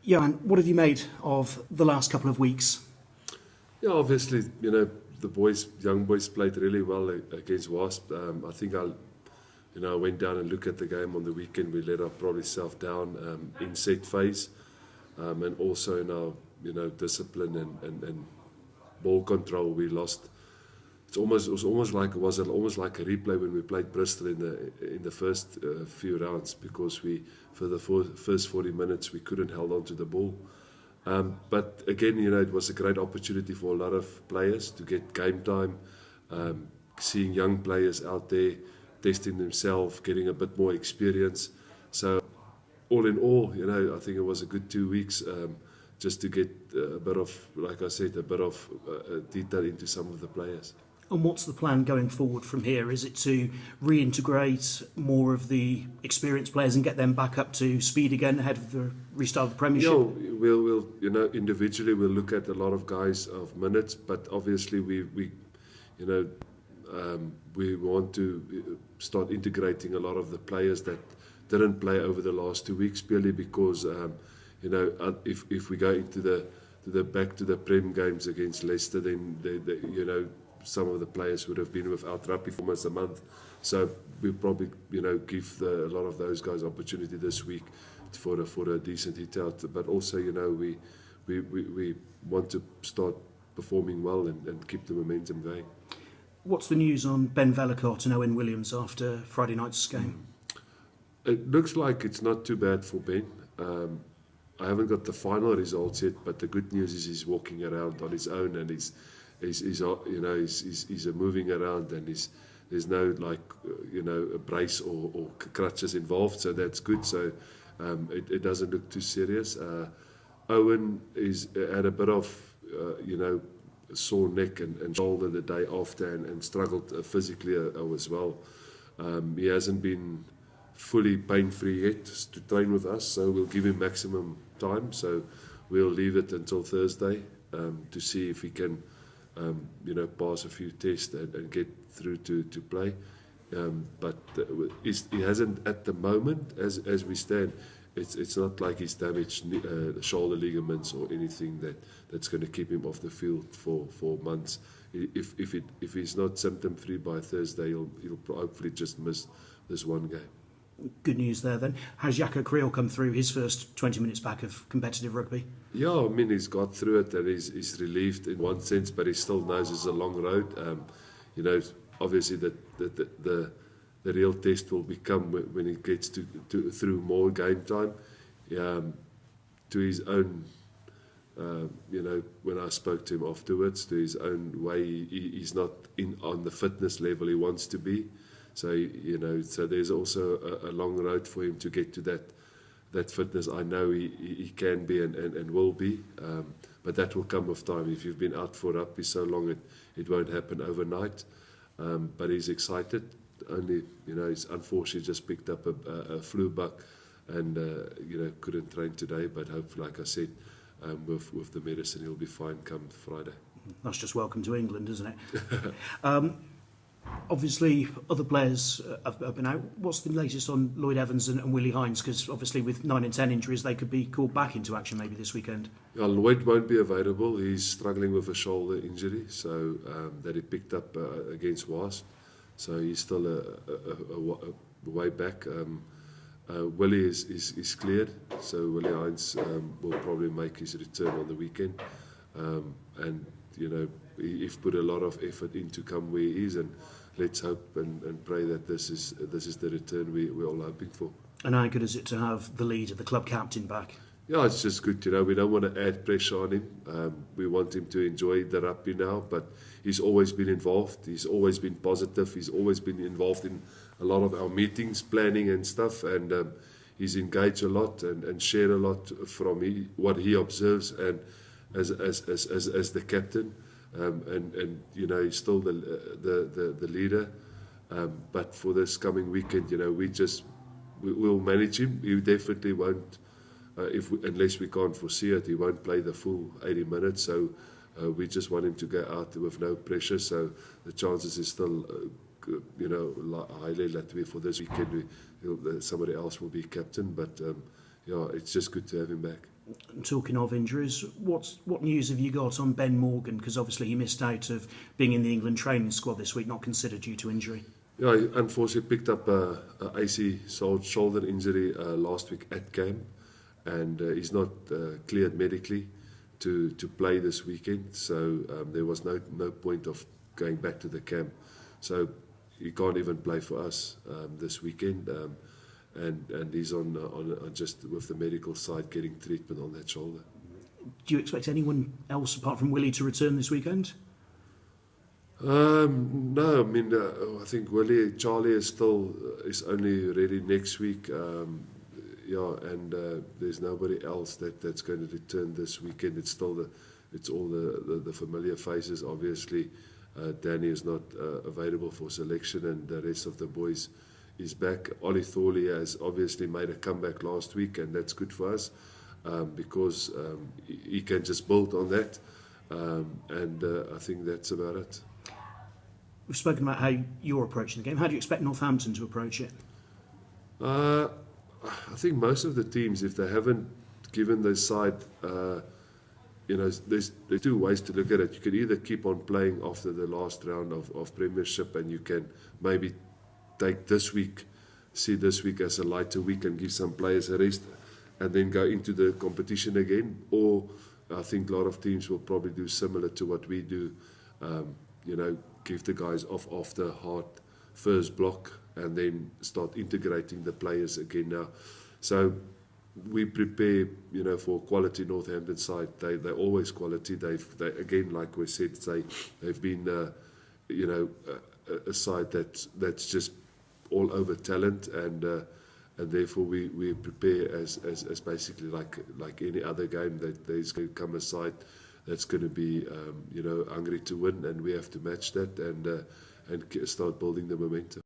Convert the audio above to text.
Johan, what have you made of the last couple of weeks? Yeah, obviously, the young boys played really well against Wasp. I think I went down and looked at the game on the weekend. We let our probably self down in set phase, and also in our discipline and ball control. We lost. It was almost like a replay when we played Bristol in the first few rounds, because for the first 40 minutes we couldn't hold on to the ball. But again, it was a great opportunity for a lot of players to get game time, seeing young players out there testing themselves, getting a bit more experience. So all in all, I think it was a good 2 weeks just to get a bit of, like I said, detail into some of the players. And what's the plan going forward from here? Is it to reintegrate more of the experienced players and get them back up to speed again ahead of the restart of the Premiership? Yeah, we'll individually we'll look at a lot of guys of minutes, but obviously we want to start integrating a lot of the players that didn't play over the last 2 weeks, purely because if we go into the back to the Prem games against Leicester, then some of the players would have been without rugby for almost a month. So we'll probably give a lot of those guys opportunity this week for a decent hit out. But also we want to start performing well and keep the momentum going. What's the news on Ben Vellacourt and Owen Williams after Friday night's game? It looks like it's not too bad for Ben. I haven't got the final results yet, but the good news is he's walking around on his own, and he's moving around, and there's no a brace or crutches involved, so that's good. So it doesn't look too serious. Owen had a bit of sore neck and shoulder the day after, and struggled physically as well. He hasn't been fully pain-free yet to train with us, so we'll give him maximum time. So we'll leave it until Thursday to see if he can pass a few tests and get through to play. But he hasn't at the moment, as we stand. It's not like he's damaged shoulder ligaments or anything that's going to keep him off the field for months. If he's not symptom free by Thursday, he'll hopefully just miss this one game. Good news there then. Has Jaco Kriel come through his first 20 minutes back of competitive rugby? Yeah, I mean, he's got through it and he's relieved in one sense, but he still knows it's a long road. Obviously the real test will become when he gets to through more game time. To his own, when I spoke to him afterwards, to his own way, he's not on the fitness level he wants to be. So so there's also a long road for him to get to that fitness. I know he can be and will be, but that will come with time. If you've been out for rugby so long, it won't happen overnight. But he's excited. Only he's unfortunately just picked up a flu bug and couldn't train today. But hopefully, like I said, with the medicine, he'll be fine come Friday. That's just welcome to England, isn't it? Obviously, other players have been out. What's the latest on Lloyd Evans and Willie Hines? Because obviously with 9 and 10 injuries, they could be called back into action maybe this weekend. Yeah, Lloyd won't be available. He's struggling with a shoulder injury, so that he picked up against Wasp. So he's still a way back. Willie is cleared, so Willie Hines will probably make his return on the weekend. And he's put a lot of effort in to come where he is, and let's hope and pray that this is the return we're all hoping for. And how good is it to have the leader, the club captain, back? Yeah, it's just good. We don't want to add pressure on him. We want him to enjoy the rugby now, but he's always been involved. He's always been positive. He's always been involved in a lot of our meetings, planning and stuff, and he's engaged a lot and shared a lot from what he observes and as the captain. And he's still the leader. But for this coming weekend, we'll manage him. He definitely won't, unless we can't foresee it, he won't play the full 80 minutes. So we just want him to go out with no pressure. So the chances is still, highly likely for this weekend. Somebody else will be captain. But it's just good to have him back. Talking of injuries, what news have you got on Ben Morgan? Because obviously he missed out of being in the England training squad this week, not considered due to injury. Yeah, he unfortunately picked up a AC shoulder injury last week at camp, and he's not cleared medically to play this weekend. So there was no point of going back to the camp. So he can't even play for us this weekend. And he's on just with the medical side getting treatment on that shoulder. Do you expect anyone else apart from Willie to return this weekend? No, I mean I think Charlie is only ready next week. There's nobody else that's going to return this weekend. It's all the familiar faces. Obviously, Danny is not available for selection, and the rest of the boys is back. Ollie Thorley has obviously made a comeback last week, and that's good for us because he can just build on that. I think that's about it. We've spoken about how you're approaching the game. How do you expect Northampton to approach it? I think most of the teams, if they haven't given their side, there's two ways to look at it. You can either keep on playing after the last round of Premiership, and you can maybe take this week as a lighter week and give some players a rest, and then go into the competition again. Or I think a lot of teams will probably do similar to what we do. Give the guys off after hard first block, and then start integrating the players again now. So we prepare, for quality Northampton side. They're always quality. They again, like we said, they've been, a side that's just all over talent, and therefore we prepare as basically like any other game, that there's going to come a side that's going to be, hungry to win, and we have to match that and start building the momentum.